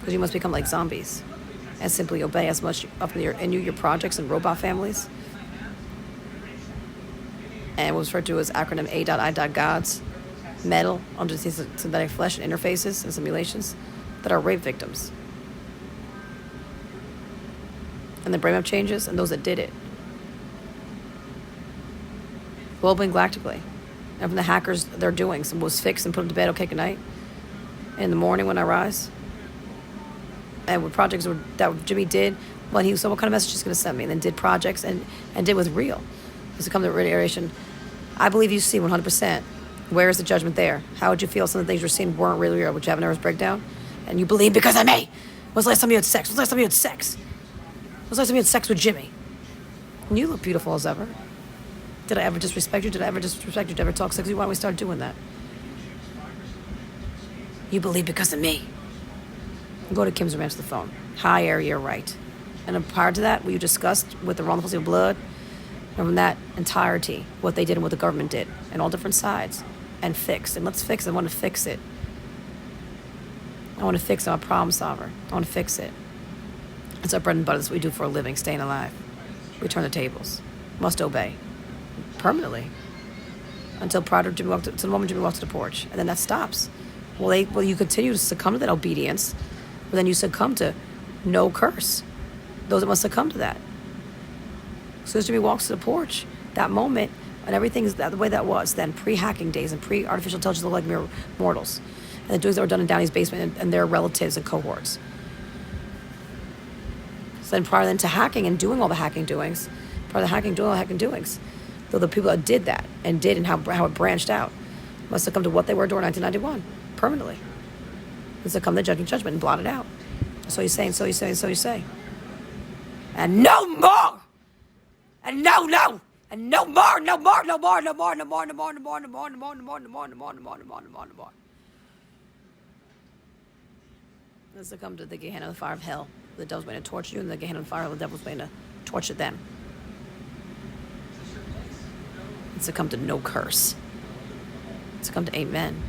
Because you must become like zombies and simply obey as much up in your projects and robot families. And what's referred to as acronym A.I.Gods, metal under these synthetic flesh and interfaces and simulations that are rape victims. And the brainmap changes and those that did it. Globally and galactically. And from the hackers, their doings was fixed and put them to bed, okay, good night. And in the morning when I rise. And what projects that Jimmy did, when he saw what kind of message he's going to send me, and then did projects and did with real. It's to come to reiteration. I believe you see 100%. Where is the judgment there? How would you feel some of the things you're seeing weren't really real? Would you have a nervous breakdown? And you believe because of me? When's the last time you had sex? When's the last time you had sex? When's the last time you had sex with Jimmy? And you look beautiful as ever. Did I ever disrespect you? Did I ever disrespect you? Did I ever talk sexy? Why don't we start doing that? You believe because of me. Go to Kim's Ranch the phone. Hi, Ari, you're right. And prior to that, what you discussed with the wrongful of blood, and from that entirety, what they did and what the government did, and all different sides, and fixed. And let's fix it. I want to fix it. I want to fix it. I'm a problem solver. I want to fix it. It's our bread and butter. That's what we do for a living, staying alive. We turn the tables. Must obey. Permanently. Until the moment Jimmy walks to the porch. And then that stops. Well, you continue to succumb to that obedience, but then you succumb to no curse. Those that must succumb to that. As soon as Jimmy walks to the porch, that moment, and everything is the way that was then, pre-hacking days and pre-artificial intelligence look like mere mortals. And the doings that were done in Downey's basement and their relatives and cohorts. So then prior to hacking and doing all the hacking doings, though the people that did that and how it branched out must succumb to what they were during 1991, permanently. And succumb to judgment and blot it out. So you say, and so you say, and so you say. And no more! And no! And no more! Let's succumb to the Gehenna, the fire of hell. The devil's going to torture you, and the Gehenna of fire, the devil's going to torture them. And succumb to no curse. Succumb to amen.